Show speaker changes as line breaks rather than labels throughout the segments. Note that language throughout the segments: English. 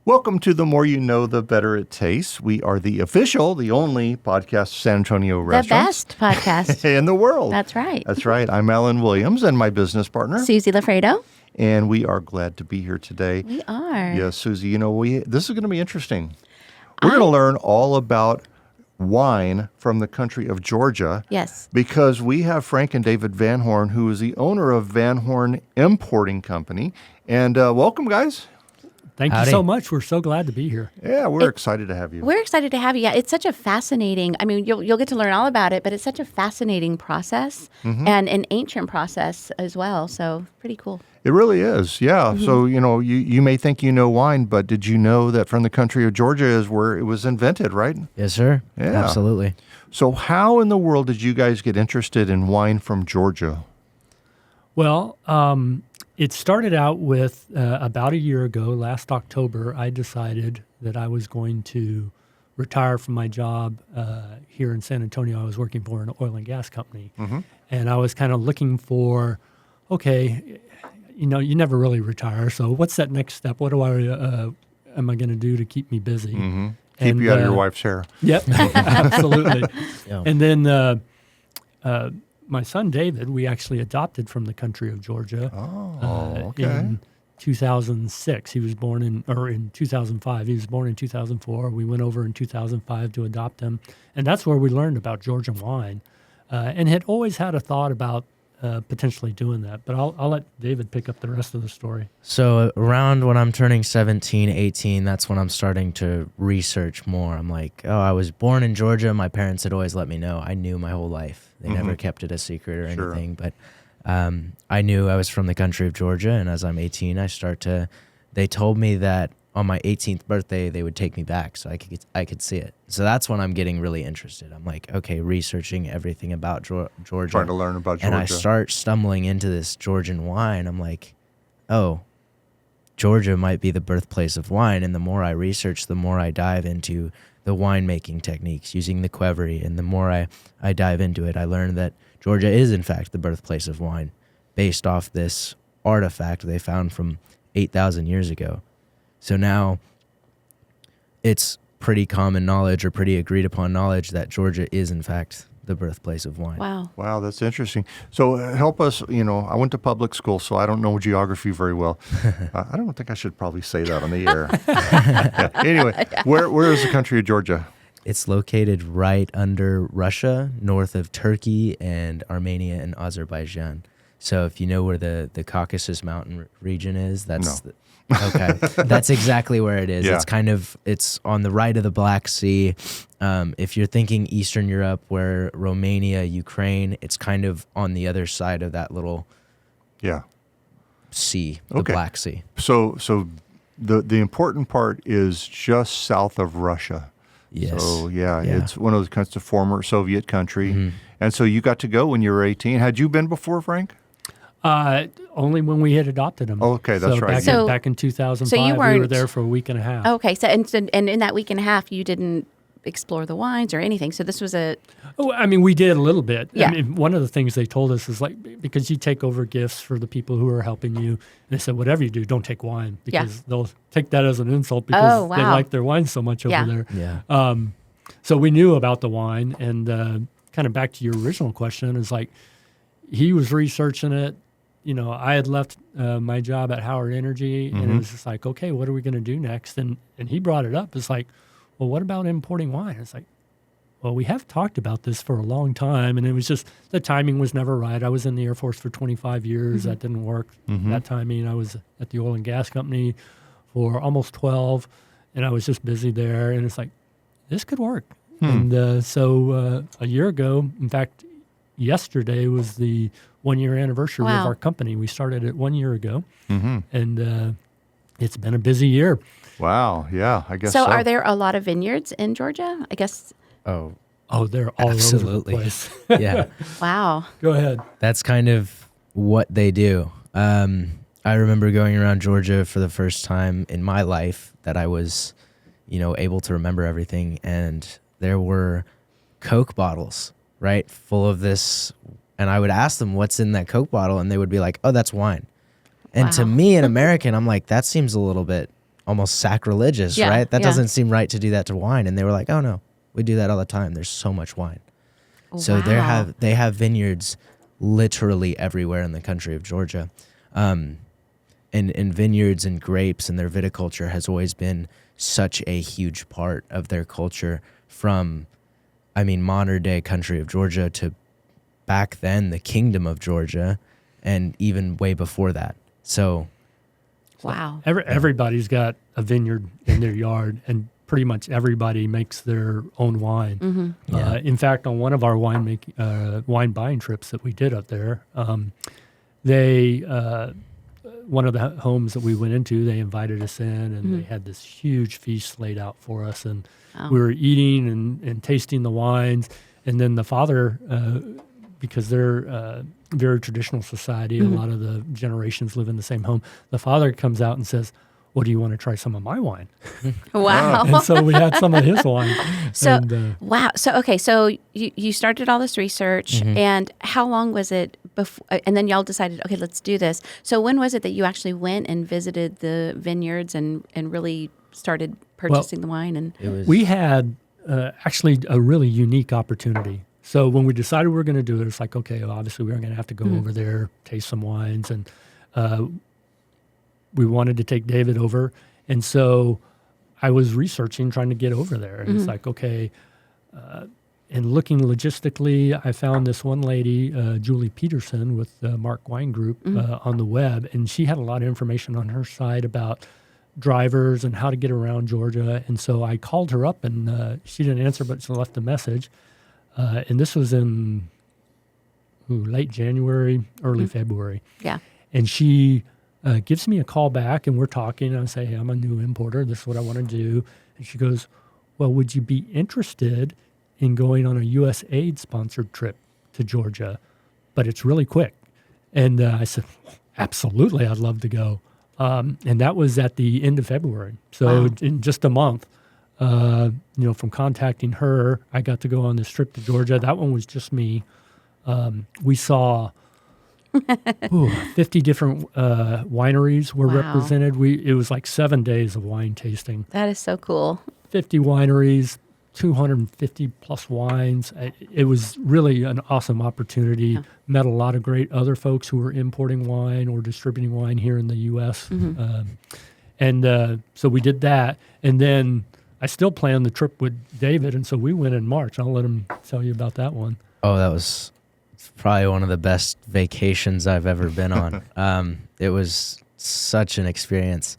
Welcome to The More You Know, The Better It Tastes. We are the only podcast San Antonio restaurants.
The best podcast.
In the world.
That's right.
That's right. I'm Alan Williams and my business partner.
Susie Lafredo.
And we are glad to be here today.
We are.
Yes, Susie, this is going to be interesting. We're going to learn all about wine from the country of Georgia.
Yes.
Because we have Frank and David Van Horn, who is the owner of Van Horn Importing Company. And welcome, guys.
Thank you so much. We're so glad to be here.
Yeah, we're excited to have you.
We're excited to have you. Yeah, it's such a fascinating, you'll get to learn all about it, but it's such a fascinating process and an ancient process as well. So pretty cool.
It really is, yeah. So, you may think you know wine, but did you know that from the country of Georgia is where it was invented, right?
Yes, sir.
Yeah.
Absolutely.
So how in the world did you guys get interested in wine from Georgia?
Well, it started out with about a year ago, last October, I decided that I was going to retire from my job here in San Antonio. I was working for an oil and gas company. And I was kind of looking for, okay, you never really retire. So what's that next step? What am I going to do to keep me busy?
Keep you out of your wife's hair.
Yep, absolutely.
Yeah.
And then my son David, we actually adopted from the country of Georgia. In 2006. He was born in 2005. He was born in 2004. We went over in 2005 to adopt him. And that's where we learned about Georgian wine and had always had a thought about potentially doing that. But I'll let David pick up the rest of the story.
So around when I'm turning 17, 18, that's when I'm starting to research more. I'm like, I was born in Georgia. My parents had always let me know. I knew my whole life. They never kept it a secret or anything. But I knew I was from the country of Georgia. And as I'm 18, they told me that on my 18th birthday, they would take me back so I could see it. So that's when I'm getting really interested. I'm like, okay, researching everything about Georgia.
Trying to learn about Georgia.
And I start stumbling into this Georgian wine. I'm like, oh, Georgia might be the birthplace of wine. And the more I research, the more I dive into the winemaking techniques using the Qvevri. And the more I dive into it, I learned that Georgia is, in fact, the birthplace of wine based off this artifact they found from 8,000 years ago. So now it's pretty common knowledge or pretty agreed upon knowledge that Georgia is, in fact, the birthplace of wine.
Wow, that's interesting. So help us, I went to public school, so I don't know geography very well. I don't think I should probably say that on the air. Anyway, where is the country of Georgia?
It's located right under Russia, north of Turkey and Armenia and Azerbaijan. So if you know where the Caucasus Mountain region is, that's...
No.
Okay, that's exactly where it is.
Yeah.
It's on the right of the Black Sea. If you're thinking Eastern Europe, where Romania, Ukraine, it's kind of on the other side of that little sea, the Black Sea.
So the important part is just south of Russia.
Yes.
So it's one of those kinds of former Soviet country. And so you got to go when you were 18. Had you been before, Frank?
Only when we had adopted him.
Okay, that's right.
Back in 2005, we were there for a week and a half.
Okay, so and in that week and a half, you didn't explore the wines or anything. So this was
we did a little bit.
Yeah.
One of the things they told us is because you take over gifts for the people who are helping you, they said, whatever you do, don't take wine because they'll take that as an insult because they like their wine so much over there.
Yeah.
So we knew about the wine, and kind of back to your original question is he was researching it. I had left my job at Howard Energy, and it was just like, okay, what are we going to do next? And he brought it up. It's like, well, what about importing wine? It's like, well, we have talked about this for a long time, and it was just the timing was never right. I was in the Air Force for 25 years. That didn't work. That timing. I was at the oil and gas company for almost 12, and I was just busy there. And it's like, this could work. And so a year ago, in fact, yesterday was the 1-year anniversary of our company. We started it 1 year ago, and it's been a busy year.
Wow, yeah, I guess so.
So are there a lot of vineyards in Georgia? I guess.
Oh,
they're all over the place.
Yeah.
Wow.
Go ahead.
That's kind of what they do. I remember going around Georgia for the first time in my life that I was, able to remember everything, and there were Coke bottles, right, full of this. And I would ask them, what's in that Coke bottle? And they would be like, oh, that's wine. And to me, an American, I'm like, that seems a little bit almost sacrilegious,
Yeah,
right? That
yeah.
doesn't seem right to do that to wine. And they were like, oh no, we do that all the time. There's so much wine. So
Wow.
they have vineyards literally everywhere in the country of Georgia. And vineyards and grapes and their viticulture has always been such a huge part of their culture from, I mean, modern day country of Georgia to back then the kingdom of Georgia and even way before that. So
Wow.
Everybody's got a vineyard in their yard, and pretty much everybody makes their own wine.
Mm-hmm.
Yeah.
In fact, on one of our wine buying trips that we did up there, they one of the homes that we went into, they invited us in, and they had this huge feast laid out for us, and
Wow.
we were eating and tasting the wines, and then the father, because they're a very traditional society, a lot of the generations live in the same home, the father comes out and says, well, do you want to try some of my wine?
Wow.
And so we had some of his wine.
So,
and,
wow. So, okay. So you started all this research, and how long was it before? And then y'all decided, okay, let's do this. So when was it that you actually went and visited the vineyards and really started purchasing the wine? And
it was,
we had actually a really unique opportunity. So when we decided we were going to do it, it's like, okay, well, obviously we were going to have to go over there, taste some wines, and we wanted to take David over. And so I was researching, trying to get over there. And it's like, okay, and looking logistically, I found this one lady, Julie Peterson with the Mark Wine Group on the web. And she had a lot of information on her site about drivers and how to get around Georgia. And so I called her up, and she didn't answer, but she left a message. And this was in late January, early February.
yeah.
And she gives me a call back, and we're talking. And I say, hey, I'm a new importer. This is what I want to do. And she goes, well, would you be interested in going on a USAID-sponsored trip to Georgia? But it's really quick. And I said, absolutely, I'd love to go. And that was at the end of February. So
Wow.
in just a month, from contacting her, I got to go on this trip to Georgia. That one was just me. We saw 50 different wineries were
Wow.
represented. It was like 7 days of wine tasting.
That is so cool.
50 wineries, 250 plus wines. It was really an awesome opportunity.
Yeah.
Met a lot of great other folks who were importing wine or distributing wine here in the U.S. So we did that. And then I still planned the trip with David, and so we went in March. I'll let him tell you about that one.
oh, that was probably one of the best vacations I've ever been on. It was such an experience.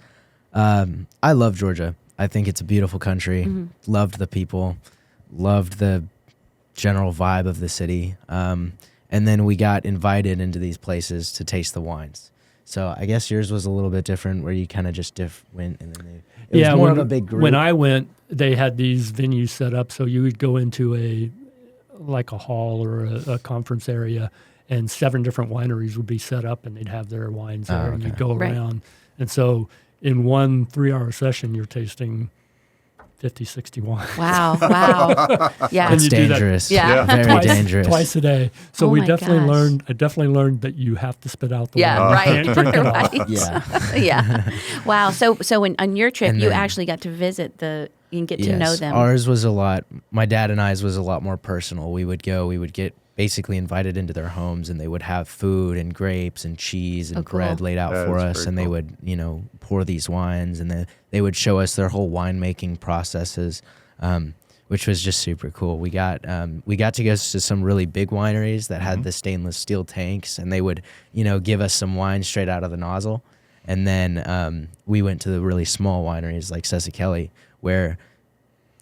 I love Georgia. I think it's a beautiful country. Loved the people, loved the general vibe of the city. And then we got invited into these places to taste the wines. So I guess yours was a little bit different, where you kind of just went, and then it was more of a big group.
When I went, they had these venues set up, so you would go into a hall or a conference area, and 7 different wineries would be set up, and they'd have their wines there, and you'd go
Right.
around. And so in one 3-hour session, you're tasting 50, 60 wines.
Wow. Wow. Yeah.
And
It's
you do that
dangerous.
Yeah.
Very dangerous.
Twice a day. So
Oh
we
my
definitely
gosh.
I definitely learned that you have to spit out the
Yeah,
wine. You
right.
can't drink it all.
Right.
Yeah.
Yeah. Wow. So on your trip,
And
you
then-
actually got to visit and get to know them.
Ours was my dad and I's was a lot more personal. We would get basically invited into their homes, and they would have food and grapes and cheese and
Oh, cool.
bread laid out
Yeah,
for
that's
us,
very
and they
cool.
would, pour these wines, and they would show us their whole winemaking processes, which was just super cool. We got to go to some really big wineries that had the stainless steel tanks, and they would, give us some wine straight out of the nozzle. And then we went to the really small wineries like Kelly, where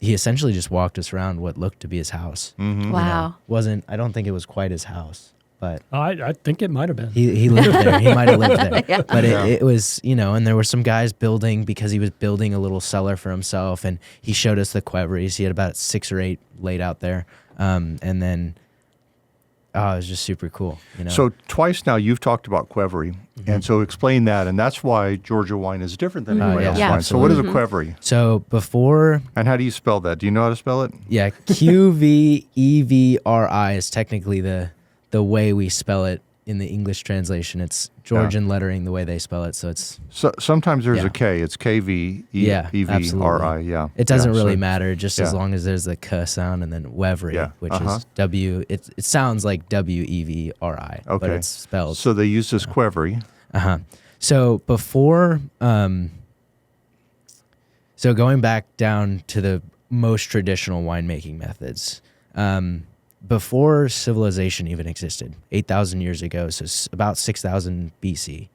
he essentially just walked us around what looked to be his house.
Wow.
I don't think it was quite his house, but
I think it might have been.
he lived there. He might have lived there.
Yeah.
But it was, and there were some guys building, because he was building a little cellar for himself, and he showed us the Qvevris. He had about 6 or 8 laid out there. And then, it was just super cool.
So twice now you've talked about Qvevri, and so explain that, and that's why Georgia wine is different than everybody
yeah,
else's
Yeah.
wine. So what is a Qvevri,
So before,
and how do you spell that? Do you know how to spell it?
yeah, Qvevri is technically the way we spell it in the English translation. It's Georgian lettering, the way they spell it. So it's
So sometimes there's
Yeah.
a K. It's Kvevri.
absolutely.
Yeah.
It doesn't
Yeah,
really
so-
matter, just as
yeah.
long as there's the K sound, and then Qvevri,
Yeah,
which
uh-huh.
is W. It sounds like Wevri, but
Okay.
it's spelled.
So they use this Qvevri.
So before, so going back down to the most traditional winemaking methods, before civilization even existed, 8,000 years ago, so about 6,000 BC,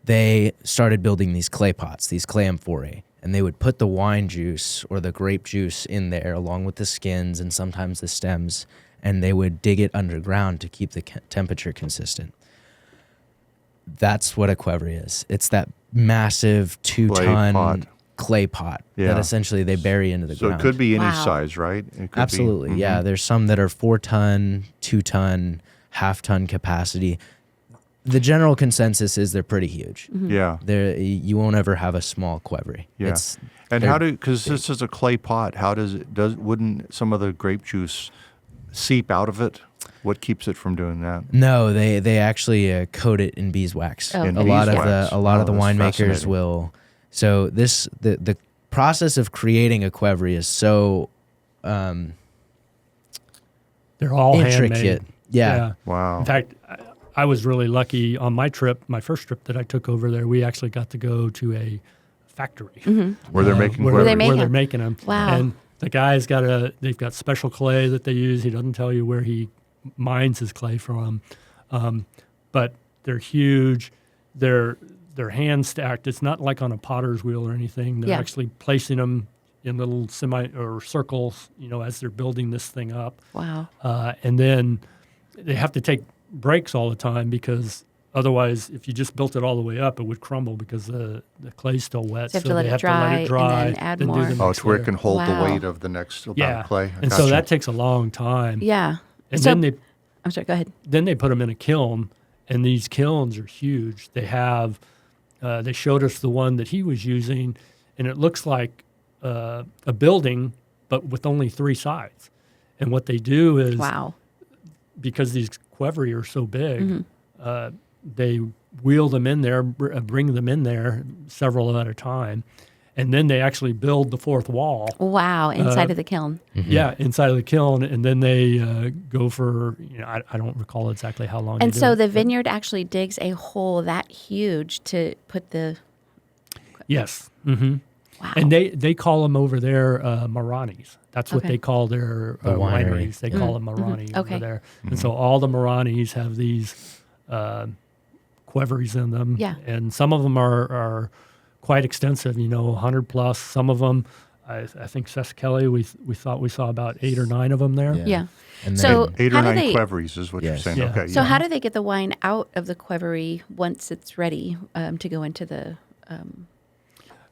they started building these clay pots, these clay amphorae, and they would put the wine juice or the grape juice in there along with the skins and sometimes the stems, and they would dig it underground to keep the temperature consistent. That's what a Qvevri is. It's that massive 2-ton
pot.
clay pot
Yeah.
that essentially they bury into the
So
ground.
it could be any
Wow.
size, right? It could
Absolutely,
be,
yeah. There's some that are 4-ton, 2-ton, half-ton capacity. The general consensus is they're pretty huge.
Yeah.
You won't ever have a small Qvevri.
Yeah. And how because this is a clay pot, how wouldn't some of the grape juice seep out of it? What keeps it from doing that?
No, they actually coat it in beeswax.
Oh,
In
A lot
beeswax.
of the
That's
winemakers
fascinating.
will. So the process of creating a Qvevri is so
They're all
intricate.
handmade.
Yeah.
Wow.
In fact, I was really lucky on my trip, my first trip that I took over there. We actually got to go to a factory
Where they're making
where,
Where they
Qvevri.
make
where they're
them.
making them.
Wow.
And the guy's they've got special clay that they use. He doesn't tell you where he mines his clay from, but they're huge. They're hand stacked. It's not like on a potter's wheel or anything. They're
Yeah.
actually placing them in little semi or circles, as they're building this thing up.
Wow.
And then they have to take breaks all the time because otherwise, if you just built it all the way up, it would crumble because the clay's still wet.
So you have to let
they
it
have to
dry
let
and
it dry,
then add
do
more.
the
Oh,
next
to where it
layer.
can hold
Wow.
the weight of the next amount
Yeah,
of clay.
and so that takes a long time.
Yeah.
And
So-
then
I'm sorry. Go ahead.
they put them in a kiln, and these kilns are huge. They have they showed us the one that he was using, and it looks like a building, but with only 3 sides. And what they do is
Wow.
because these Qvevri are so big,
Mm-hmm.
they wheel them in there, bring them in there several at a time, and then they actually build the 4th wall.
Wow. Inside of the kiln.
Yeah, inside of the kiln, and then they go for I don't recall exactly how long.
And
they do
so
it,
the
but-
vineyard actually digs a hole that huge to put the.
Yes. Mm-hmm.
Wow.
And they call them over there Maranis. That's what
Okay.
they call their
The winery.
wineries. They call them Marani
Okay.
over there. And so all the Maranis have these Qvevris in them.
Yeah.
And some of them are quite extensive, 100 plus. Some of them, I think Seth Kelly, we thought we saw about 8 or 9 of them there.
Yeah.
And
So-
then,
8
How
or
do
9
they-
Qvevris is what you're
Yes.
saying.
Yeah.
Okay.
So
yeah.
how do they get the wine out of the Qvevri once it's ready to go into the?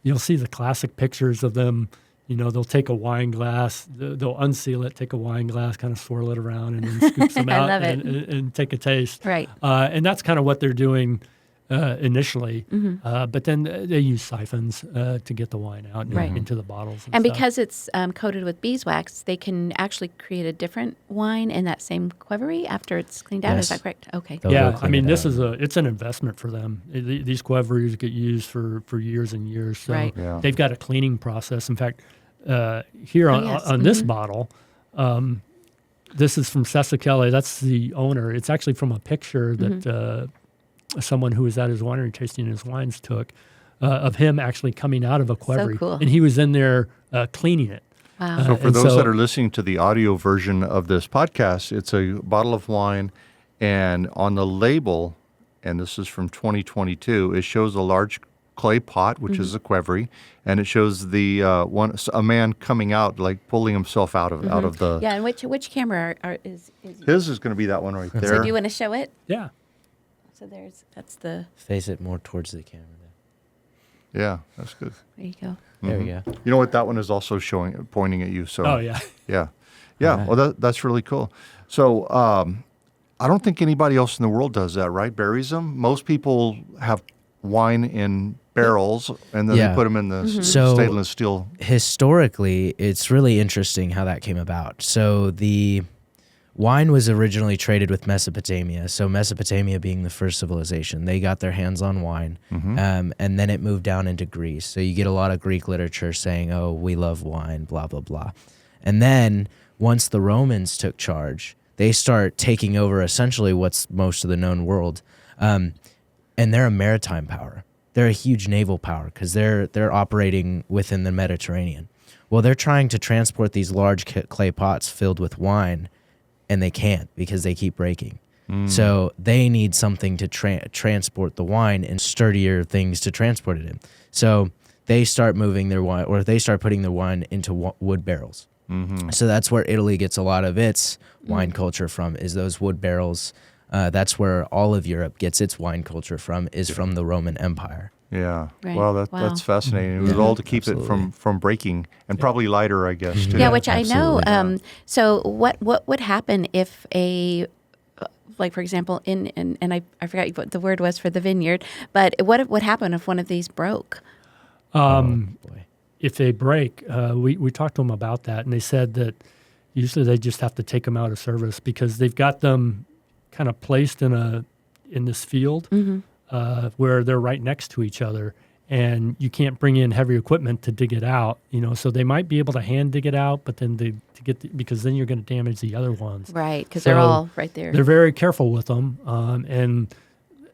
You'll see the classic pictures of them. They'll take a wine glass, they'll unseal it, take a wine glass, kind of swirl it around, and then scoop some
I
out
love it.
and take a taste.
Right.
And that's kind of what they're doing initially. But then they use siphons to get the wine out and
Right.
into the bottles.
And
stuff.
because it's coated with beeswax, they can actually create a different wine in that same Qvevri after it's cleaned out. Is
Yes.
that correct? Okay.
They'll
yeah,
go
I
clean
mean,
it
this
out.
it's an investment for them. These Qvevris get used for years and years. So
Right.
Yeah.
they've got a cleaning process. In fact, here on,
yes.
on this bottle, this is from Cessa Kelly. That's the owner. It's actually from a picture that someone who was at his winery tasting his wines took of him actually coming out of a Qvevri.
cool.
And he was in there cleaning it.
Wow.
So for
and
those
so-
that are listening to the audio version of this podcast, it's a bottle of wine, and on the label, and this is from 2022, it shows a large clay pot, which is a Qvevri, and it shows the a man coming out, like pulling himself out of the.
Yeah. And which camera is
His is going to be that one right there.
So do you want to show it?
Yeah.
So that's the.
face it more towards the camera.
Yeah, that's good.
There you go.
There we go.
You know what? That one is also pointing at you. So.
Oh, yeah.
Yeah. Yeah.
Right.
Well, that's really cool. So I don't think anybody else in the world does that, right? Buries them. Most people have wine in barrels, and then
Yeah.
they put them in the
So-
stainless steel.
Historically, it's really interesting how that came about. So wine was originally traded with Mesopotamia. So Mesopotamia being the first civilization, they got their hands on wine, and then it moved down into Greece. So you get a lot of Greek literature saying, "Oh, we love wine," blah blah blah. And then once the Romans took charge, they start taking over essentially what's most of the known world, and they're a maritime power. They're a huge naval power because they're operating within the Mediterranean. Well, they're trying to transport these large clay pots filled with wine, and they can't because they keep breaking. So they need something to transport the wine and sturdier things to transport it in. So they start moving their wine, or they start putting their wine into wood barrels. So that's where Italy gets a lot of its wine culture from, is those wood barrels. That's where all of Europe gets its wine culture from, is from the Roman Empire.
Yeah.
Right.
Well,
Wow.
that's fascinating. It was all to keep it from breaking, and probably lighter, I guess, too.
Yeah, which I know.
Absolutely.
So what would happen if like for example, and I forgot what the word was for the vineyard, but what would happen if one of these broke?
Boy.
If they break, we talked to them about that, and they said that usually they just have to take them out of service because they've got them kind of placed in this field where they're right next to each other, and you can't bring in heavy equipment to dig it out. So they might be able to hand dig it out, but then because then you're going to damage the other ones.
Right, because
So
they're all right there.
They're very careful with them, and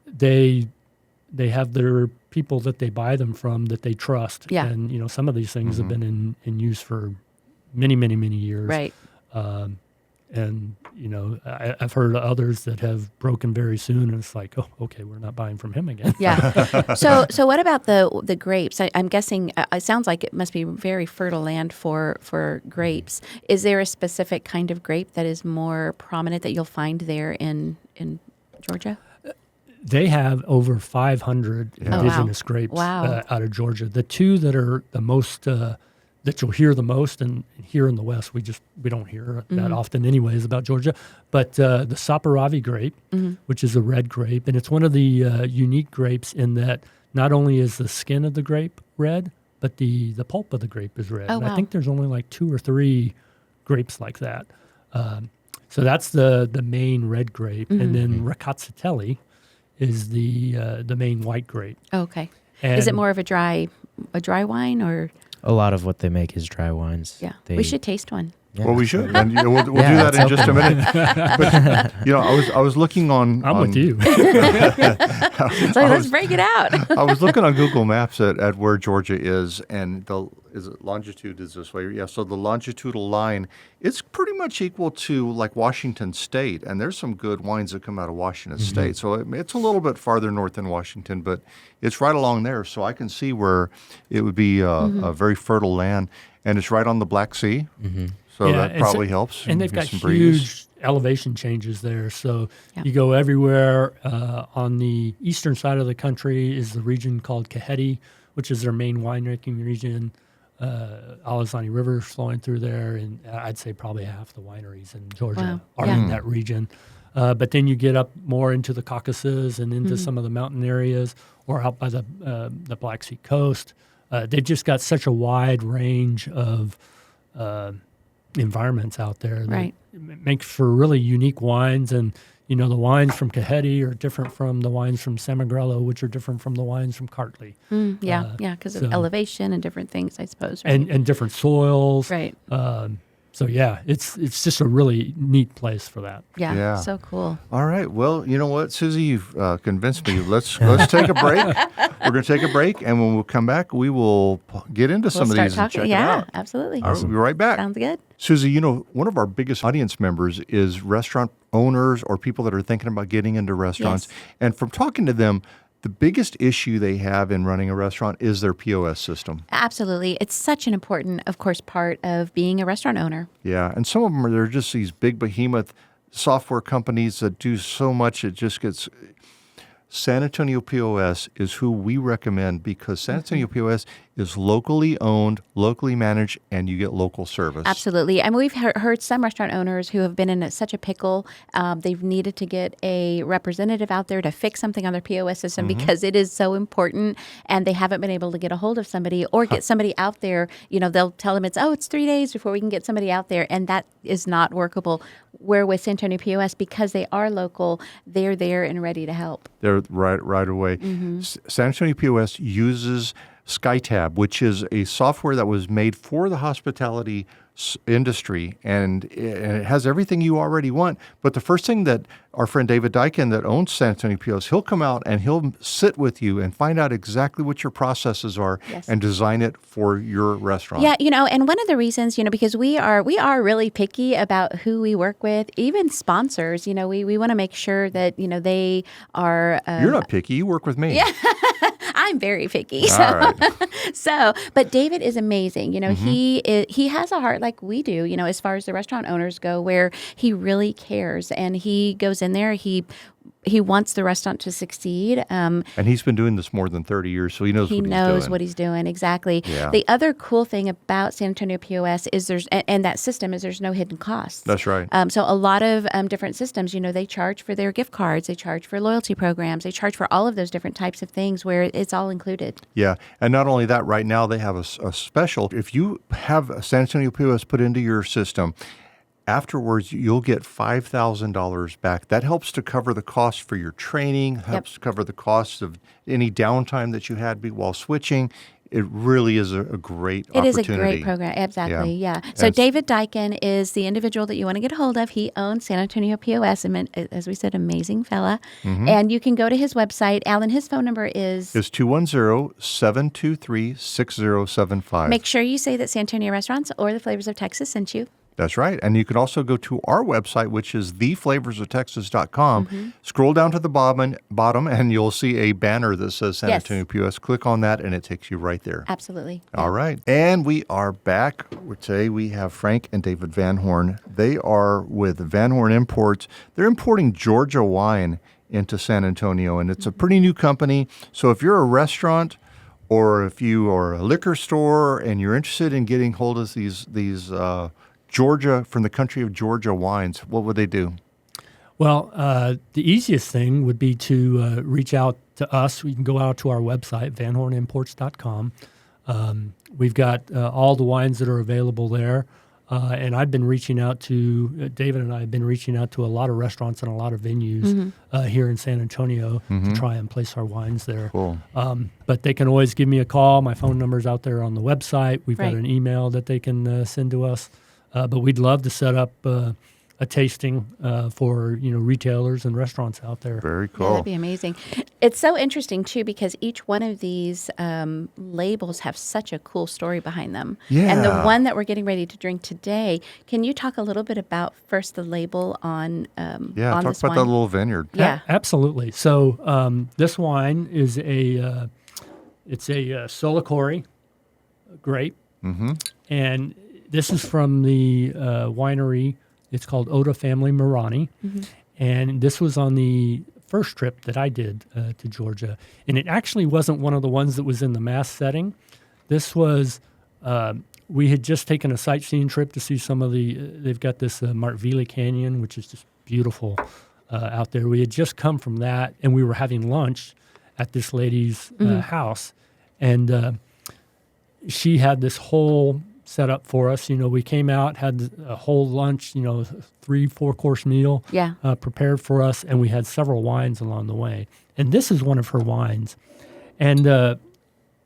they have their people that they buy them from that they trust.
Yeah.
And some of these things have been in use for many, many, many years.
Right.
And I've heard of others that have broken very soon, and it's like, oh, okay, we're not buying from him again.
Yeah. So what about the grapes? I'm guessing it sounds like it must be very fertile land for grapes. Is there a specific kind of grape that is more prominent that you'll find there in Georgia?
They have over 500
Oh, wow.
indigenous grapes
Wow.
out of Georgia. The two that are the most that you'll hear the most, and here in the West, we don't hear that often anyways about Georgia, but the Saperavi grape, which is a red grape, and it's one of the unique grapes in that not only is the skin of the grape red, but the pulp of the grape is red.
Oh,
and
wow.
I think there's only like 2 or 3 grapes like that. So that's the main red grape, and then Rakatsiteli is the main white grape.
Oh, okay.
And
Is it more of a dry wine or?
A lot of what they make is dry wines.
Yeah,
They-
we should taste one.
Yeah.
Well, we should. And we'll do
Yeah,
that in just a minute. But, I was looking on.
I'm with you.
So let's break it out.
I was looking on Google Maps at where Georgia is, and longitude is this way. Yeah, so the longitudinal line, it's pretty much equal to like Washington State, and there's some good wines that come out of Washington State. So it's a little bit farther north than Washington, but it's right along there. So I can see where it would be a very fertile land, and it's right on the Black Sea. So
Yeah,
that
and
probably helps.
And they've
Get
got
some breeze.
huge elevation changes there. So
Yeah.
you go everywhere. On the eastern side of the country is the region called Qvevri, which is their main winemaking region. Alizani River is flowing through there, and I'd say probably half the wineries in Georgia
Wow.
are in that region. But then you get up more into the Caucasus and into some of the mountain areas, or out by the Black Sea coast. They've just got such a wide range of environments out there that
Right.
make for really unique wines. And the wines from Qvevri are different from the wines from Samagrello, which are different from the wines from Kartli,
Yeah, because of
so-
elevation and different things, I suppose. Right?
and different soils.
Right.
So yeah, it's just a really neat place for that.
Yeah.
Yeah.
So cool.
All right. Well, you know what, Susie, you've convinced me. Let's take a break. We're going to take a break, and when we come back, we will get into some
We'll
of
start
these
talking.
and check
Yeah,
it out.
absolutely.
All right, we'll be right back.
Sounds good.
Susie, one of our biggest audience members is restaurant owners or people that are thinking about getting into restaurants.
Yes.
And from talking to them, the biggest issue they have in running a restaurant is their POS system.
Absolutely. It's such an important, of course, part of being a restaurant owner.
Yeah, and some of them they're just these big behemoth software companies that do so much it just gets San Antonio POS is who we recommend because San Antonio POS is locally owned, locally managed, and you get local service.
Absolutely. And we've heard some restaurant owners who have been in such a pickle. They've needed to get a representative out there to fix something on their POS system because it is so important, and they haven't been able to get a hold of somebody or get somebody out there. They'll tell them it's 3 days before we can get somebody out there, and that is not workable. Where with San Antonio POS, because they are local, they're there and ready to help.
They're right away. San Antonio POS uses SkyTab, which is a software that was made for the hospitality industry, and it has everything you already want. But the first thing that our friend David Dyken that owns San Antonio POS, he'll come out and he'll sit with you and find out exactly what your processes are and design it for your restaurant.
Yeah, and one of the reasons, because we are really picky about who we work with, even sponsors. We want to make sure that they are.
You're not picky. You work with me.
Yeah. I'm very picky.
All right.
But David is amazing. He has a heart like we do, as far as the restaurant owners go, where he really cares and he goes in there. He wants the restaurant to succeed.
And he's been doing this more than 30 years, so he knows what he's doing.
He knows what he's doing, exactly.
Yeah.
The other cool thing about San Antonio POS is and that system is there's no hidden costs.
That's right.
So a lot of different systems, they charge for their gift cards, they charge for loyalty programs, they charge for all of those different types of things where it's all included.
Yeah, and not only that, right now they have a special. If you have a San Antonio POS put into your system, afterwards, you'll get $5,000 back. That helps to cover the cost for your training, helps to cover the cost of any downtime that you had while switching. It really is a great opportunity.
It is a great program. Exactly, yeah. So David Dyken is the individual that you want to get a hold of. He owns San Antonio POS, and as we said, amazing fella. And you can go to his website. Alan, his phone number is?
It's 210-723-6075.
Make sure you say that San Antonio Restaurants or the Flavors of Texas sent you.
That's right. And you can also go to our website, which is theflavorsoftexas.com. Scroll down to the bottom, and you'll see a banner that says San Antonio POS. Click on that, and it takes you right there.
Absolutely.
All right. And we are back. Today we have Frank and David Van Horn. They are with Van Horn Imports. They're importing Georgia wine into San Antonio, and it's a pretty new company. So if you're a restaurant or if you are a liquor store and you're interested in getting hold of these Georgia, from the country of Georgia wines, what would they do?
Well, the easiest thing would be to reach out to us. We can go out to our website, vanhornimports.com. We've got all the wines that are available there. And I've been reaching out to, David and I have been reaching out to a lot of restaurants and a lot of venues here in San Antonio to try and place our wines there.
Cool.
But they can always give me a call. My phone number's out there on the website. We've got an email that they can send to us. But we'd love to set up a tasting for retailers and restaurants out there.
Very cool.
Yeah, that'd be amazing. It's so interesting too because each one of these labels have such a cool story behind them.
Yeah.
And the one that we're getting ready to drink today, can you talk a little bit about first the label on
talk
this
about
wine?
that little vineyard.
Yeah,
absolutely. So this wine is it's a Solacori grape, and this is from the winery. It's called Oda Family Marani, and this was on the first trip that I did to Georgia. And it actually wasn't one of the ones that was in the mass setting. This was, we had just taken a sightseeing trip to see some of they've got this Martvili Canyon, which is just beautiful out there. We had just come from that, and we were having lunch at this lady's house. And she had this whole set up for us. We came out, had a whole lunch, 3-4 course meal prepared for us, and we had several wines along the way. And this is one of her wines. And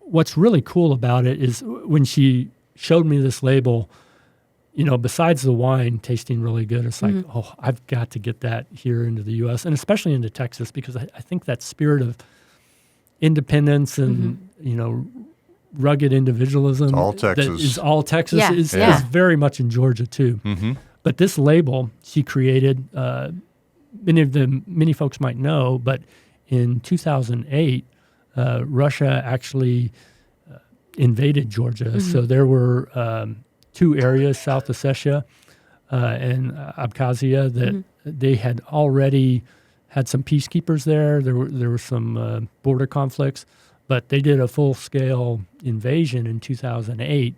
what's really cool about it is when she showed me this label, besides the wine tasting really good, it's like, oh, I've got to get that here into the U.S. and especially into Texas, because I think that spirit of independence and, rugged indivialism.
All Texas.
That is all Texas is very much in Georgia too. But this label she created, many folks might know, but in 2008, Russia actually invaded Georgia. So there were 2 areas, South Ossetia and Abkhazia, that they had already had some peacekeepers there. There were some border conflicts, but they did a full-scale invasion in 2008,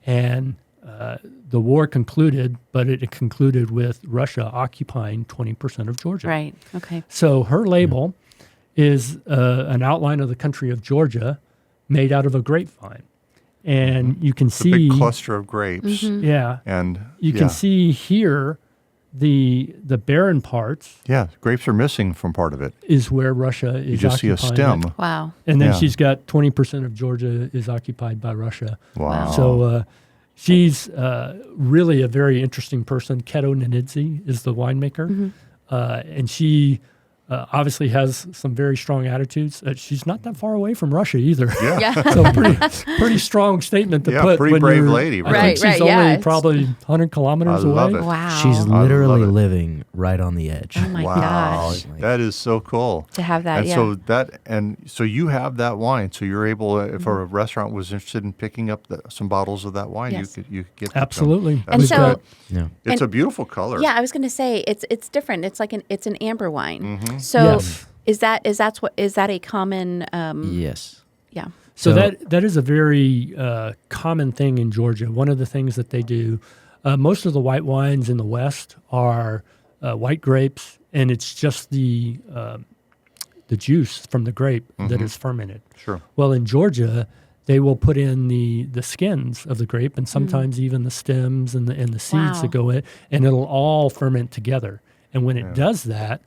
and the war concluded, but it concluded with Russia occupying 20% of Georgia.
Right. Okay.
So her label is an outline of the country of Georgia made out of a grapevine. And you can
It's a
see...
big cluster of grapes.
Yeah.
And
You can see here the barren parts
Yeah, grapes are missing from part of it.
is where Russia is
You just see a
occupying
stem.
it.
Wow.
And then
Yeah.
she's got 20% of Georgia is occupied by Russia.
Wow.
So she's really a very interesting person. Keto Nanidze is the winemaker. And she obviously has some very strong attitudes. She's not that far away from Russia either.
Yeah.
Yeah.
So pretty strong statement to
Yeah,
put.
pretty
when
brave
you're-
lady,
I
really.
think
Right,
she's
right,
only
yeah.
probably 100 kilometers
I
away.
love it.
Wow.
She's
I love
literally
it.
living right on the edge.
Oh my
Wow,
gosh.
that is so cool.
To have that,
And so you have that wine. So you're able, if a restaurant was interested in picking up some bottles of that wine,
Yes.
you could get them.
Absolutely.
That's
And
We've
so-
got-
Yeah.
it's
and-
a beautiful color.
Yeah, I was going to say it's different. It's like it's an amber wine.
Mm-hmm.
So
Yes.
is that a common?
Yes.
Yeah.
So
So-
that is a very common thing in Georgia. One of the things that they do, most of the white wines in the West are white grapes, and it's just the juice from the grape that is fermented.
Sure.
Well, in Georgia, they will put in the skins of the grape, and sometimes even the stems and the seeds
Wow.
that go in, and it'll all ferment together. And when it does that,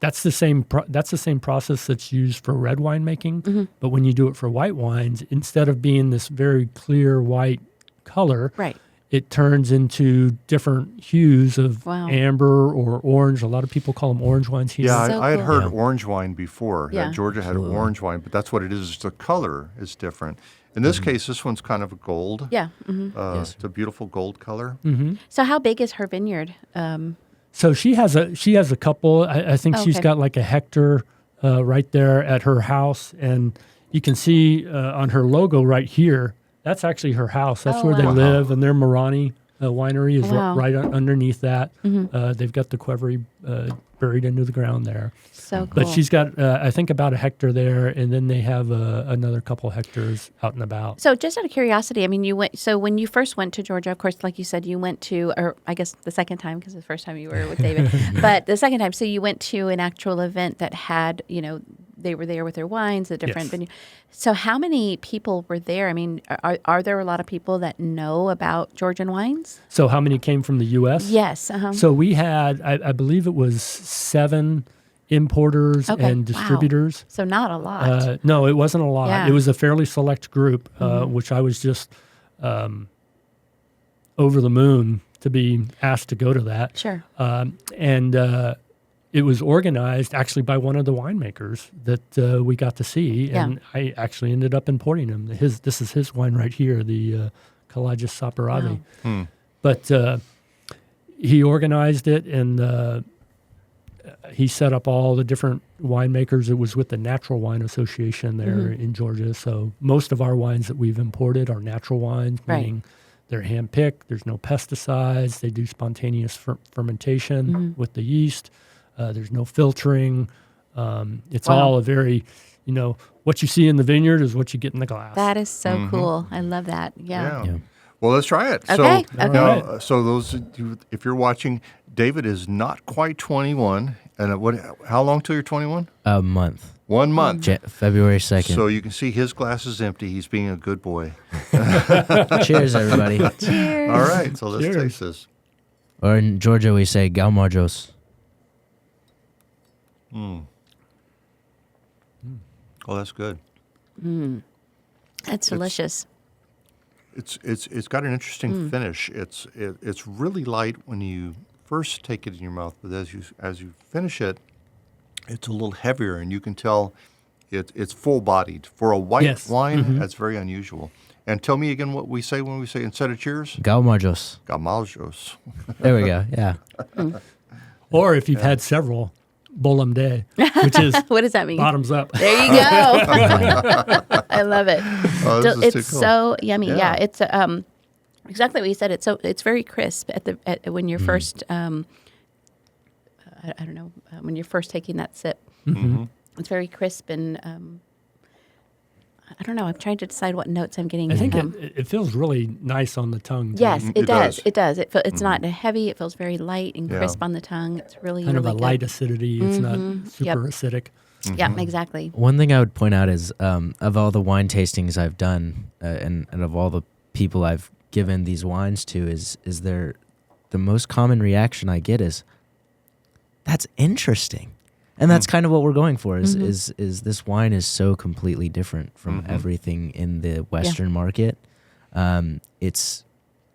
that's the same process that's used for red wine making. But when you do it for white wines, instead of being this very clear white color,
Right.
it turns into different hues of
Wow.
amber or orange. A lot of people call them orange wines here.
Yeah,
So
I had
cool.
heard
Yeah.
orange wine before.
Yeah.
That Georgia had
Absolutely.
orange wine, but that's what it is. The color is different. In this case, this one's kind of a gold.
Yeah.
It's a beautiful gold color.
So how big is her vineyard?
So she has a couple. I think she's
Okay.
got like a hectare right there at her house, and you can see on her logo right here. That's actually her house. That's
Oh,
where they
wow.
live, and their Morani winery is
Wow.
right underneath that. They've got the Qvevri buried into the ground there.
So cool.
But she's got, I think, about a hectare there, and then they have another couple hectares out and about.
So just out of curiosity, I mean, so when you first went to Georgia, of course, like you said, you went to, or I guess the second time, because the first time you were with David, but the second time, so you went to an actual event that had, they were there with their wines, the different
Yes.
venue. So how many people were there? I mean, are there a lot of people that know about Georgian wines?
So how many came from the U.S.?
Yes. Uh-huh.
So we had, I believe it was 7 importers
Okay,
and
wow.
distributors.
So not a lot.
No, it wasn't a lot.
Yeah.
It was a fairly select group, which I was just over the moon to be asked to go to that.
Sure.
And it was organized actually by one of the winemakers that we got to see,
Yeah.
and I actually ended up importing him. This is his wine right here, the Kalajis Saparavi.
Wow.
But he organized it, and he set up all the different winemakers. It was with the Natural Wine Association there in Georgia. So most of our wines that we've imported are natural wines,
Right.
meaning they're hand-picked. There's no pesticides. They do spontaneous fermentation with the yeast. There's no filtering. It's
Wow.
all a very, what you see in the vineyard is what you get in the glass.
That is so cool. I love that. Yeah.
Yeah.
Well, let's try it.
Okay,
So,
okay.
now, so those, if you're watching, David is not quite 21. And how long till you're 21?
A month.
1 month.
February 2nd.
So you can see his glass is empty. He's being a good boy.
Cheers, everybody.
Cheers.
All right, so let's
Cheers.
taste this.
Or in Georgia, we say Galmarjos.
Oh, that's good.
That's delicious.
It's got an interesting finish. It's really light when you first take it in your mouth, but as you finish it, it's a little heavier, and you can tell it's full bodied for a white
Yes.
wine. That's very unusual. And tell me again what we say when we say instead of cheers.
Galmarjos.
Gamaljos.
There we go. Yeah.
Or if you've had several, Bolam de, which is
What does that mean?
bottoms up.
There you go. I love it.
Oh, this is
It's
too cool.
so yummy. Yeah,
Yeah.
it's exactly what you said. It's very crisp at when you're first I don't know, when you're first taking that sip.
Mm-hmm.
It's very crisp and I don't know. I'm trying to decide what notes I'm getting.
I think it feels really nice on the tongue. Too.
Yes,
Mhm.
it
It
does.
does.
It does. It's not heavy. It feels very light and
Yeah.
crisp on the tongue. It's really
Kind
really
of a
good.
light acidity. It's not super
Yep.
acidic.
Yeah, exactly.
One thing I would point out is of all the wine tastings I've done and of all the people I've given these wines to is there the most common reaction I get is that's interesting. And that's kind of what we're going for is this wine is so completely different from everything in the Western market. It's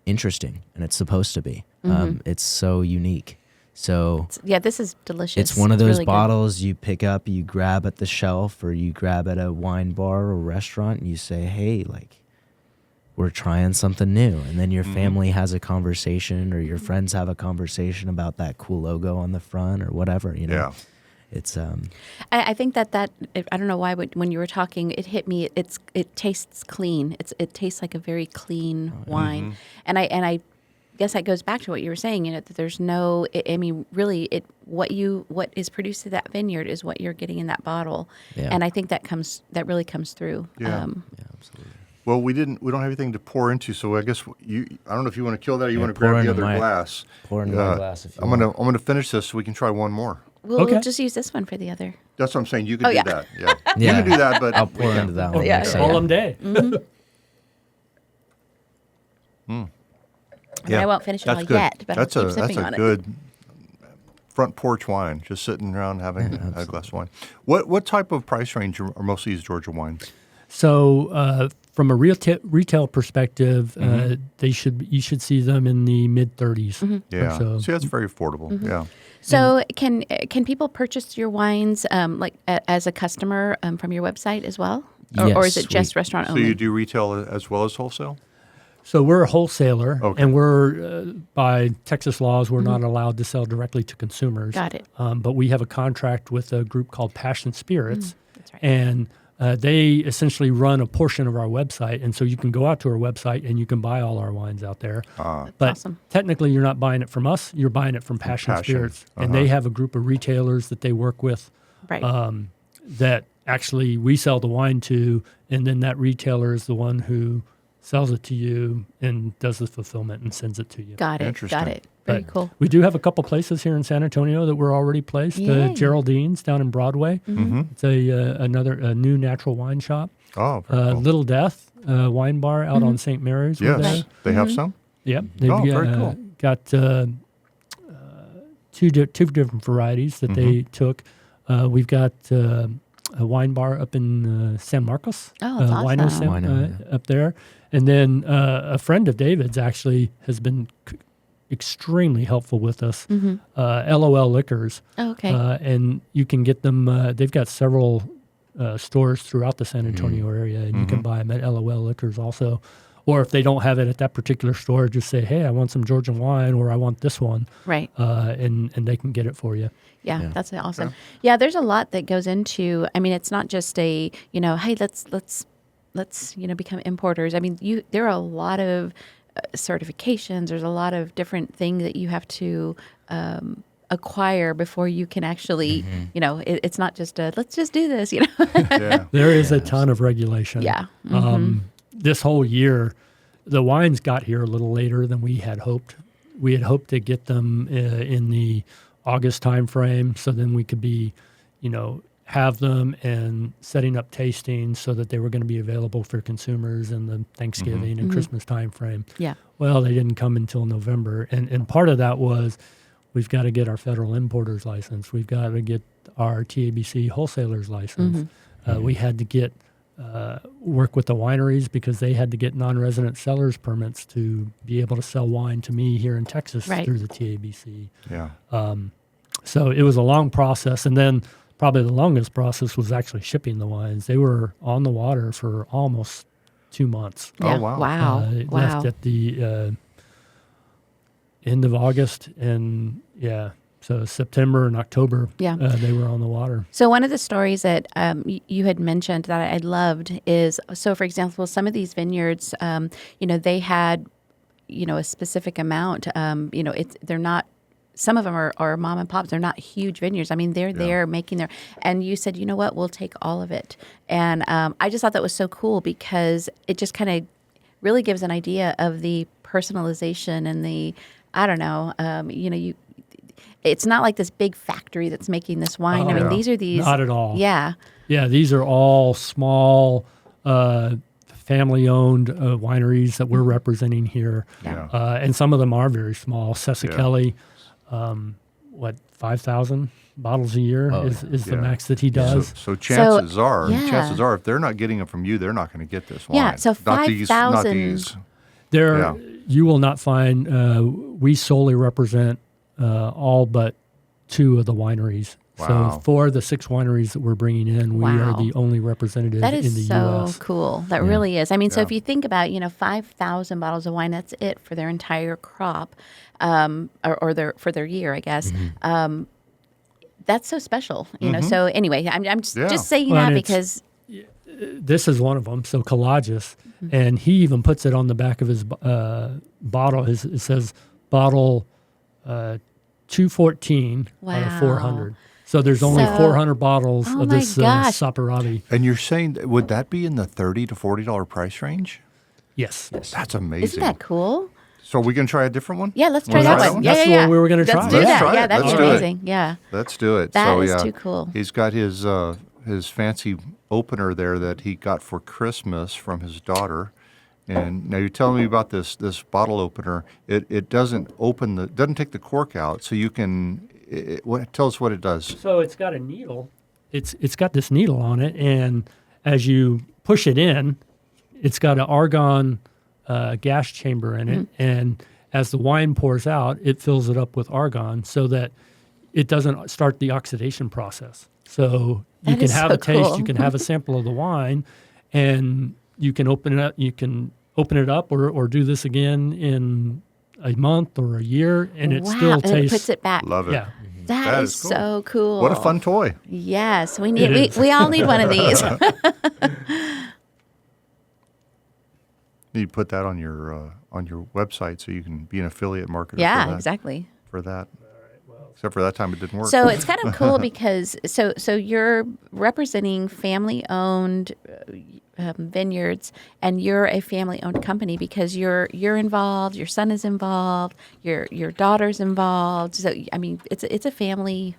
interesting and it's supposed to be. It's so unique. So
Yeah, this is delicious.
it's one of those
really good.
bottles you pick up, you grab at the shelf or you grab at a wine bar or restaurant and you say, hey, like, we're trying something new. And then your family has a conversation or your friends have a conversation about that cool logo on the front or whatever, you know.
Yeah.
It's
I think that I don't know why, but when you were talking, it hit me. It tastes clean. It tastes like a very clean wine, and I guess that goes back to what you were saying. You know, that there's no. I mean, really, what is produced at that vineyard is what you're getting in that bottle,
Yeah.
and I think that really comes through.
Yeah.
yeah, absolutely.
Well, we don't have anything to pour into, so I guess I don't know if you want to kill that or you
Yeah,
want to
pour
grab the
into
other
my-
glass.
Pour into my glass if you
I'm
want.
gonna finish this so we can try one more.
We'll
Okay.
just use this one for the other.
That's what I'm saying. You can
Oh,
do
yeah.
that. Yeah.
Yeah.
You can do that, but
I'll
we
pour
can't.
into that one.
Yeah,
next
yeah.
All
time.
them day.
I mean, I won't finish it
That's
all
good.
yet, but
that's
I'll keep
a
sipping on it.
good front porch wine. Just sitting around having a glass of wine. What type of price range are most of these Georgia wines?
So from a retail perspective, you should see them in the mid 30s.
Yeah.
So.
See, that's very affordable. Yeah.
So can people purchase your wines as a customer from your website as well, or is
Yes,
it just restaurant
So
only?
you do retail as well as wholesale?
So we're a wholesaler,
Okay.
and we're by Texas laws, we're not allowed to sell directly to consumers.
Got it.
But we have a contract with a group called Passion Spirits,
That's right.
and they essentially run a portion of our website, and so you can go out to our website and you can buy all our wines out there. But
awesome.
technically, you're not buying it from us; you're buying it from Passion
Passion.
Spirits, and they have a group of retailers that they work with
Right.
that actually we sell the wine to, and then that retailer is the one who sells it to you and does the fulfillment and sends it to you.
Got it.
Interesting.
Got it. Very
But
cool.
We do have a couple places here in San Antonio that we're already placed.
Yay.
Geraldine's down in Broadway. It's a new natural wine shop.
Oh, very cool.
Little Death Wine Bar out on St. Mary's. we're
Yes.
there.
They have some?
Yep. They've
Oh, very cool.
got two different varieties that they took. We've got a wine bar up in San Marcos.
Oh, that's
Wino
awesome.
San-
Wino,
up there. And then a friend of David's actually has been extremely helpful with us. LOL Liquors.
Oh, okay.
And you can get them. They've got several stores throughout the San Antonio area, and you can buy them at LOL Liquors also. Or if they don't have it at that particular store, just say, "Hey, I want some Georgian wine," or "I want this one,"
Right.
and they can get it for you.
Yeah, that's awesome. Yeah, there's a lot that goes into. I mean, it's not just a hey, let's become importers. I mean, there are a lot of certifications. There's a lot of different things that you have to acquire before you can actually, it's not just let's just do this.
Yeah.
There is a ton of regulation.
Yeah.
This whole year, the wines got here a little later than we had hoped. We had hoped to get them in the August timeframe, so then we could be, have them and setting up tastings so that they were going to be available for consumers in the Thanksgiving and Christmas timeframe.
Yeah.
Well, they didn't come until November, and part of that was we've got to get our federal importer's license. We've got to get our TABC wholesaler's license. We had to get work with the wineries because they had to get non-resident sellers permits to be able to sell wine to me here in Texas
Right.
through the TABC.
Yeah.
So it was a long process, and then probably the longest process was actually shipping the wines. They were on the water for almost 2 months.
Oh,
Yeah.
wow.
Wow.
It
Wow.
left at the end of August, and so September and October,
Yeah.
they were on the water.
So one of the stories that you had mentioned that I loved is, so for example, some of these vineyards, they had, a specific amount. They're not some of them are mom and pops. They're not huge vineyards. I mean, they're there making their, and you said, you know what, we'll take all of it. And I just thought that was so cool because it just kind of really gives an idea of the personalization and the, I don't know, it's not like this big factory that's making this wine.
Oh,
I mean,
yeah.
these are these.
Not at all.
Yeah.
Yeah, these are all small, family-owned wineries that we're representing here.
Yeah.
And some of them are very small. Sessa 5,000 bottles a year is the max that he does.
So chances are,
yeah.
if they're not getting it from you, they're not going to get this wine.
Yeah, so
Not these.
5,000.
You will not find, we solely represent all but 2 of the wineries.
Wow.
So for the 6 wineries that we're bringing in, we are the only representative
That
in the
is so
U.S.
cool. That really is. I mean, so
Yeah.
if you think about, 5,000 bottles of wine, that's it for their entire crop, or for their year, I guess. That's so special, So anyway, I'm just saying
Well,
that
and
because
this is one of them. So Collages, and he even puts it on the back of his bottle. It says bottle 214 out of 400. So there's only 400 bottles
Oh
of
my
this
gosh.
Saperavi.
And you're saying, would that be in the $30 to $40 price range?
Yes.
That's amazing.
isn't that cool?
So we can try a different one?
Yeah, let's try
Wanna
that
try
one.
one?
Yeah,
That's
yeah,
the
yeah.
one we were gonna try.
Let's do
Let's
that.
try
Yeah,
it.
that'd
Let's
be
do it.
amazing. Yeah.
Let's do it.
That
so,
is
yeah,
too cool.
He's got his fancy opener there that he got for Christmas from his daughter. And now you're telling me about this bottle opener. It doesn't doesn't take the cork out, so you can. Tell us what it does.
So it's got a needle. It's got this needle on it, and as you push it in, it's got an argon gas chamber in it, and as the wine pours out, it fills it up with argon so that it doesn't start the oxidation process. So you
That
can
is
have
so
a taste,
cool.
you can have a sample of the wine, and you can open it up. You can open it up or do this again in a month or a year, and it still
and
tastes.
it puts it back.
Love it.
Yeah.
That is
cool.
so cool.
What a fun toy.
Yes, we
It
need.
is.
We all need one of these.
You put that on your website so you can be an affiliate marketer.
Yeah,
for that,
exactly.
For that. Except for that time, it didn't work.
So it's kind of cool because so you're representing family-owned vineyards, and you're a family-owned company because you're involved, your son is involved, your daughter's involved. So I mean, it's a family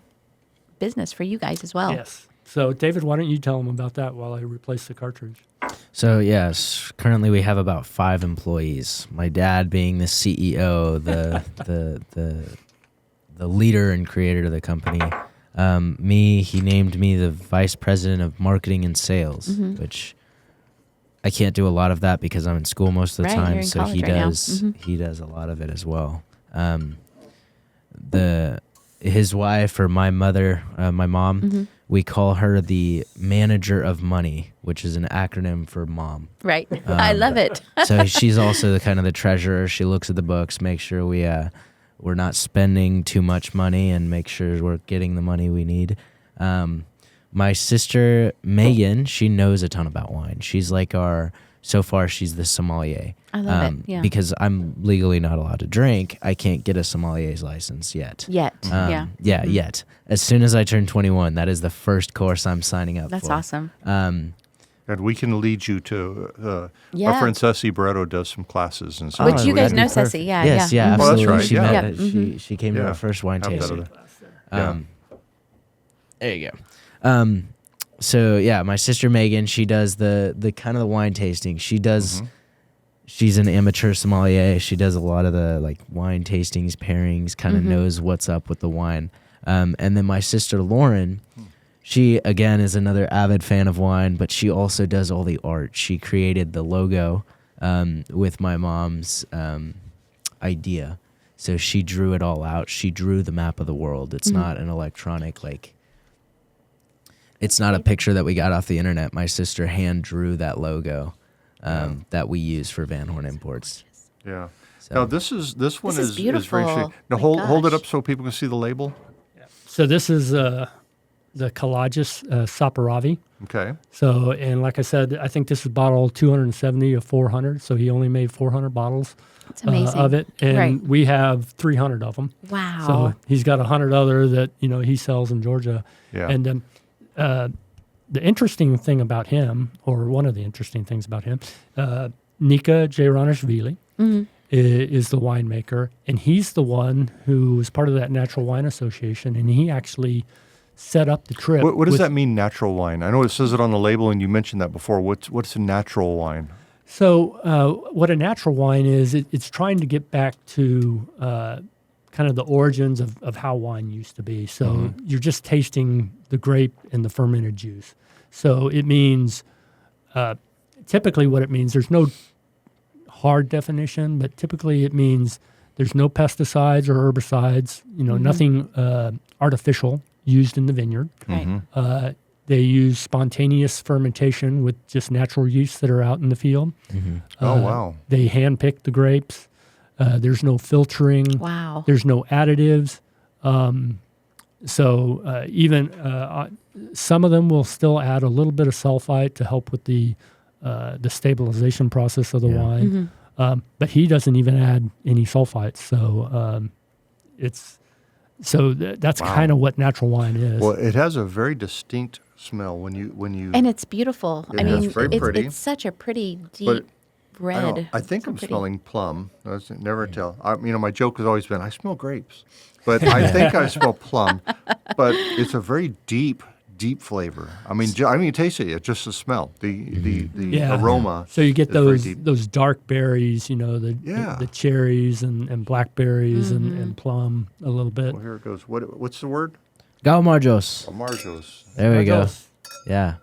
business for you guys as well.
Yes. So David, why don't you tell them about that while I replace the cartridge?
So yes, currently we have about 5 employees. My dad being the CEO, the leader and creator of the company. He named me the vice president of marketing and sales, which I can't do a lot of that because I'm in school most of the
Right, you're
time.
in
So
college
he
right now.
does he does a lot of it as well. His wife, or my mother, my mom, we call her the manager of money, which is an acronym for mom.
Right. I love it.
So she's also the kind of the treasurer. She looks at the books, makes sure we're not spending too much money, and make sure we're getting the money we need. My sister Megan, she knows a ton about wine. She's like so far she's the sommelier.
I love it. Yeah.
Because I'm legally not allowed to drink, I can't get a sommelier's license yet.
Yet. Yeah.
Yet. As soon as I turn 21, that is the first course I'm signing up
That's
for.
awesome.
and we can lead you to
Yeah.
our friend Ceci Barreto does some classes and so
Which you guys
that'd
know,
be perfect.
Ceci. Yeah.
Yes,
yeah.
yeah,
Oh, that's
absolutely.
right,
She
yeah.
met, she came to
Yeah.
our first wine
Have that
tasting.
other- Yeah.
There you go. So yeah, my sister Megan, she does the kind of the wine tasting. She does. She's an amateur sommelier. She does a lot of the like wine tastings, pairings. Kind of knows what's up with the wine. And then my sister Lauren, she again is another avid fan of wine, but she also does all the art. She created the logo with my mom's idea. So she drew it all out. She drew the map of the world. It's not an electronic it's not a picture that we got off the internet. My sister hand drew that logo that we use for Van Horn Imports.
Yeah.
So
Now this one
This is
is very
beautiful.
interesting. Now
My
hold it
gosh.
up so people can see the label.
So this is the Collages Saperavi.
Okay.
So, and like I said, I think this is bottle 270 of 400. So he only made 400 bottles
It's amazing.
of it. And
Right.
we have 300 of them.
Wow.
So he's got 100 other that, he sells in Georgia.
Yeah.
And the interesting thing about him, or one of the interesting things about him, Nika Jairanishvili is the winemaker, and he's the one who was part of that Natural Wine Association, and he actually set up the trip.
What does
with-
that mean, natural wine? I know it says it on the label, and you mentioned that before. What's a natural wine?
So what a natural wine is, it's trying to get back to kind of the origins of how wine used to be. So you're just tasting the grape and the fermented juice. So it means, typically what it means, there's no hard definition, but typically it means there's no pesticides or herbicides, nothing artificial used in the vineyard.
Right.
They use spontaneous fermentation with just natural yeasts that are out in the field.
Oh, wow.
They handpick the grapes. There's no filtering.
Wow.
There's no additives. So even some of them will still add a little bit of sulfite to help with the stabilization process of the wine. But he doesn't even add any sulfites. So that's
Wow.
kind of what natural wine is.
Well, it has a very distinct smell when you.
And it's beautiful.
It
I
is
mean,
very pretty.
it's such a pretty deep
But
red.
I think
So
I'm
pretty.
smelling plum. I never tell. My joke has always been I smell grapes, but I think I smell plum. But it's a very deep flavor. I mean, you taste it. It's just the smell, the
Yeah.
aroma.
So you get
is very
those
deep.
those dark berries, the cherries and blackberries and plum a little bit.
Well, here it goes. What's the word?
Galmarjos.
Amargos.
There we go.
Margos.
Yeah.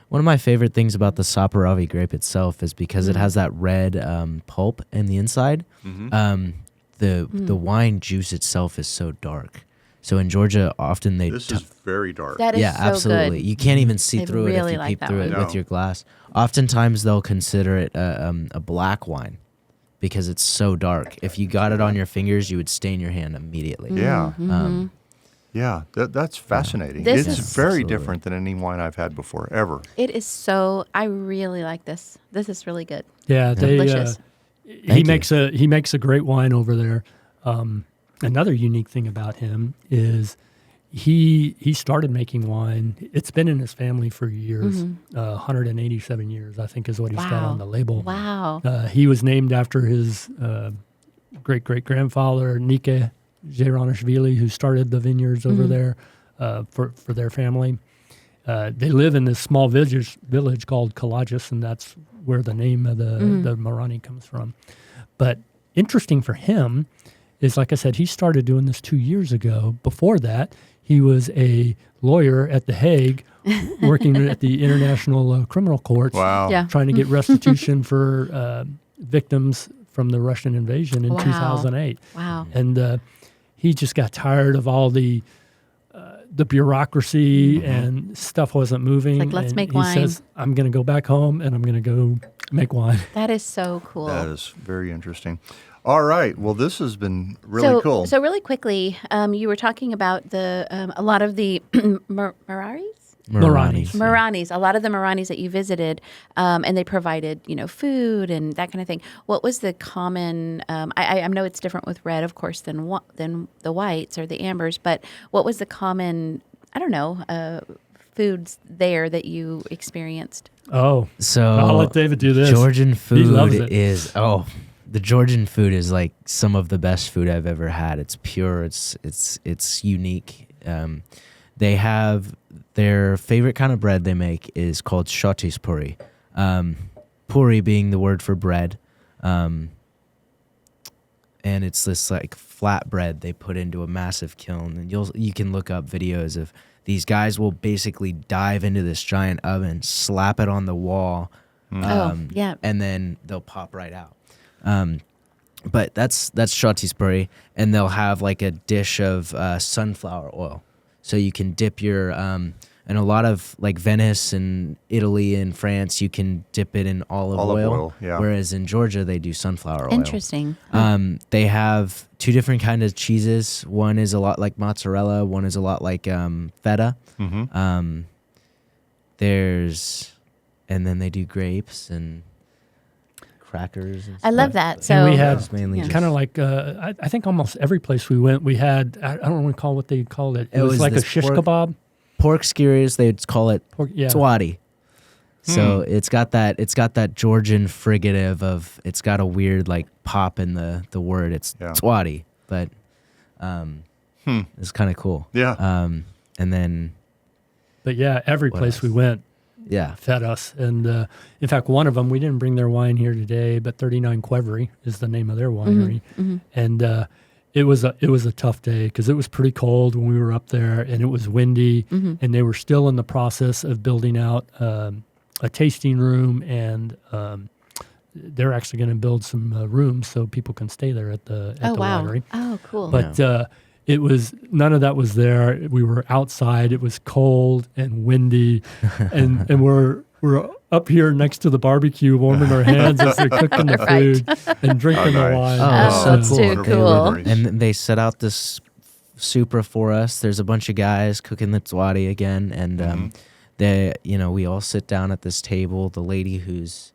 One of my favorite things about the Saperavi grape itself is because it has that red pulp in the inside. The wine juice itself is so dark. So in Georgia, often they
This is very dark.
That is
yeah,
so
absolutely.
good.
You can't even see
I
through it if
really
you
like
peep
that
through it
one.
with
No.
your glass. Oftentimes they'll consider it a black wine because it's so dark. If you got it on your fingers, you would stain your hand immediately.
Yeah.
Um,
Yeah, that's fascinating.
This
It's
is-
very
Absolutely.
different than any wine I've had before, ever.
It is so. I really like this. This is really good.
Yeah,
Delicious.
he
Thank
makes a great wine over there. Another unique thing about him is he started making wine. It's been in his family for years. 187 years, I think, is what he's got
Wow.
on the label.
Wow.
He was named after his great-great-grandfather, Nika Jairanishvili, who started the vineyards over there for their family. They live in this small village called Collages, and that's where the name of the Marani comes from. But interesting for him is, like I said, he started doing this 2 years ago. Before that, he was a lawyer at The Hague, working at the International Criminal Courts,
Wow.
Yeah.
trying to get restitution for victims from the Russian invasion in
Wow.
2008.
Wow.
And he just got tired of all the bureaucracy and stuff wasn't moving.
Like, let's
and
make
he
wine.
says, I'm going to go back home and I'm going to go make wine.
That is so cool.
That is very interesting. All right. Well, this has been really cool.
So really quickly, you were talking about the a lot of the Mararis?
Maranis.
Maranis, a lot of the Maranis that you visited, and they provided, food and that kind of thing. What was the common? I know it's different with red, of course, than the whites or the ambers. But what was the common? I don't know, foods there that you experienced.
Oh,
So
I'll let David do this.
Georgian
He
food
loves it.
is the Georgian food is like some of the best food I've ever had. It's pure. It's unique. They have their favorite kind of bread they make is called shotis puri. Puri being the word for bread, and it's this like flat bread they put into a massive kiln. And you can look up videos of these guys will basically dive into this giant oven, slap it on the wall,
Yeah.
and then they'll pop right out. But that's shotis puri, and they'll have like a dish of sunflower oil, so you can dip your and a lot of like Venice and Italy and France, you can dip it in olive oil.
Yeah.
Whereas in Georgia, they do sunflower oil.
Interesting.
They have 2 different kinds of cheeses. One is a lot like mozzarella. One is a lot like feta.
Mm-hmm.
And then they do grapes and crackers. And
I love
stuff.
that. So
And we had
It's mainly just-
kind of like I think almost every place we went, we had I don't recall what they called it. It
It
was
was
like a
this
shish
pork-
kebab.
pork skewers. They'd call it
Pork, yeah.
twati. So it's got that Georgian frigative of, it's got a weird like pop in the word. It's
Yeah.
twati, but it's kind of cool.
Yeah.
And then
But yeah, every
What
place
else?
we went
yeah,
fed us. And in fact, one of them, we didn't bring their wine here today, but 39 Qvevri is the name of their winery. And it was a tough day because it was pretty cold when we were up there, and it was windy, and they were still in the process of building out a tasting room, and they're actually going to build some rooms so people can stay there at the winery.
Oh, cool.
But it was none of that was there. We were outside. It was cold and windy, and we're up here next to the barbecue, warming our hands as they're cooking the food and drinking the wine.
Oh,
that's
so
too
wonderful
cool.
memories.
and they set out this Supra for us. There's a bunch of guys cooking the twati again, and we all sit down at this table. The lady who's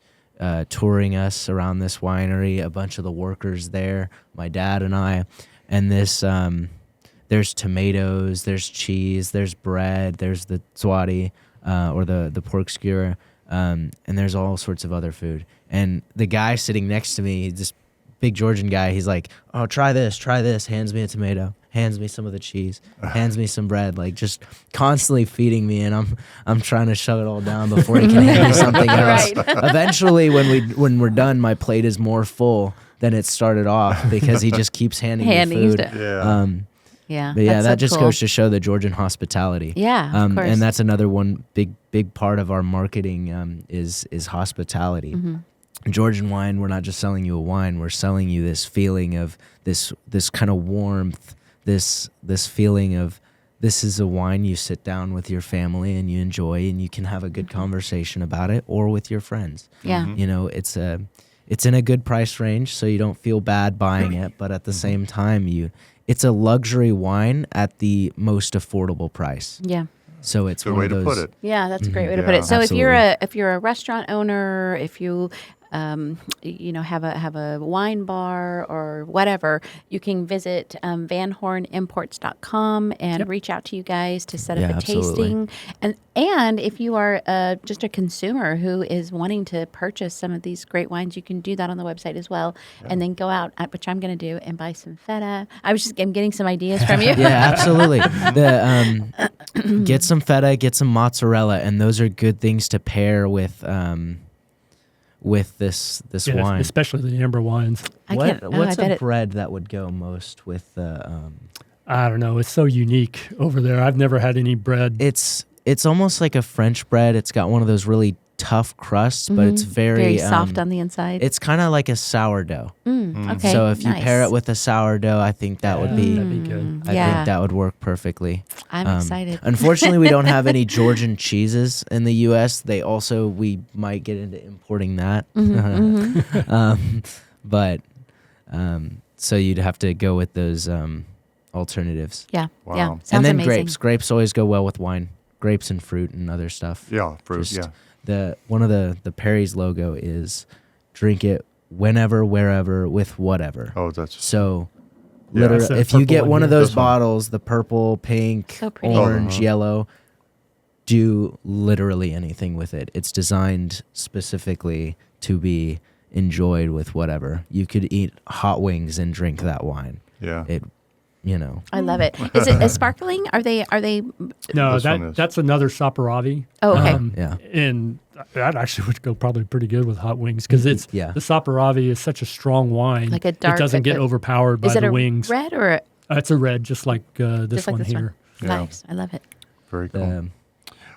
touring us around this winery, a bunch of the workers there, my dad and I, and this. There's tomatoes, there's cheese, there's bread, there's the twati, or the pork skewer, and there's all sorts of other food. And the guy sitting next to me, this big Georgian guy, he's like, "Oh, try this," hands me a tomato, hands me some of the cheese, hands me some bread, like just constantly feeding me, and I'm trying to shove it all down before he can hand me something else.
Right.
Eventually, when we're done, my plate is more full than it started off because he just keeps handing me food.
it.
Yeah.
Yeah.
But yeah,
that's
that
so
just
cool.
goes to show the Georgian hospitality.
Yeah, of course.
And that's another one big part of our marketing is hospitality. Georgian wine, we're not just selling you a wine, we're selling you this feeling of this kind of warmth, this feeling of this is a wine you sit down with your family and you enjoy, and you can have a good conversation about it, or with your friends.
Yeah.
You know, it's in a good price range, so you don't feel bad buying it, but at the same time it's a luxury wine at the most affordable price.
Yeah.
So it's
Good
one
way
of
to
those.
put it.
Yeah, that's a great way to
Yeah.
put it. So
Absolutely.
if you're a restaurant owner, if you have a wine bar or whatever, you can visit vanhornimports.com and reach out to you guys to set up
Yeah,
a
absolutely.
tasting. And if you are just a consumer who is wanting to purchase some of these great wines, you can do that on the website as well. And then go out, which I'm going to do, and buy some feta. I'm getting some ideas from you.
Yeah, absolutely. Get some feta, get some mozzarella, and those are good things to pair with this
Yeah,
wine.
especially the amber wines.
What's
I bet
a
it-
bread that would go most with the?
I don't know. It's so unique over there. I've never had any bread.
It's almost like a French bread. It's got one of those really tough crusts, but it's very
soft on the inside.
It's kind of like a sourdough.
Okay.
So if you
nice.
pair it with a sourdough, I think that would be.
That'd be good.
I
Yeah.
think that would work perfectly.
I'm excited.
Unfortunately, we don't have any Georgian cheeses in the U.S. We might get into importing that. So you'd have to go with those alternatives.
Yeah.
Wow.
Yeah. Sounds
And then
amazing.
grapes. Grapes always go well with wine. Grapes and fruit and other stuff.
Yeah, fruit.
Just
Yeah.
One of the Pairings logo is drink it whenever, wherever, with whatever.
Oh, that's
So
Yeah.
That's
literally,
that
if you
purple
get
one
one of
here.
those
This one.
bottles, the purple, pink,
So pretty.
orange,
Uh-huh.
yellow, do literally anything with it. It's designed specifically to be enjoyed with whatever. You could eat hot wings and drink that wine.
yeah.
I love it. Is it a sparkling? Are they?
No,
This one is.
that's another Saperavi.
Oh, okay.
Yeah.
And that actually would go probably pretty good with hot wings because it's
Yeah.
the Saperavi is such a strong wine.
Like a dark-
It doesn't get overpowered by
Is it
the
a
wings.
red or
It's a red, just like this
just like
one
this
here.
one?
Yeah.
Nice. I love it.
Very cool.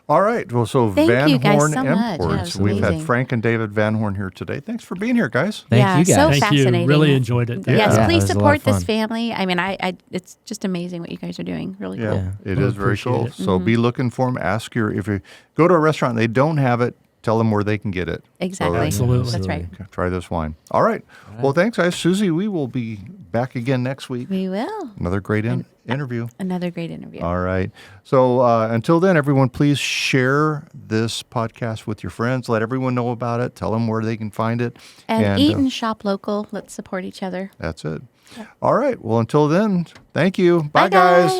All right. Well, so
Thank
Van
you guys
Horn
so much. Yeah, it
Imports.
was
We've had
amazing.
Frank and David Van Horn here today. Thanks for being here, guys.
Thank
Yeah,
you guys.
so
Thank
fascinating.
you. Really enjoyed it. Thank
Yes,
you.
Yeah,
please
it was a lot of
support this
fun.
family. I mean, I it's just amazing what you guys are doing. Really cool.
Yeah, it
Well,
is very
appreciate
cool.
it.
So be looking for them. Ask if you go to a restaurant and they don't have it, tell them where they can get it.
Exactly.
Absolutely.
That's right.
Okay, try this wine. All right. Well, thanks, guys. Susie, we will be back again next week.
We will.
Another great interview.
Another great interview.
All right. So until then, everyone, please share this podcast with your friends. Let everyone know about it. Tell them where they can find it.
And eat and shop local. Let's support each other.
That's it. All right. Well, until then, thank you. Bye guys.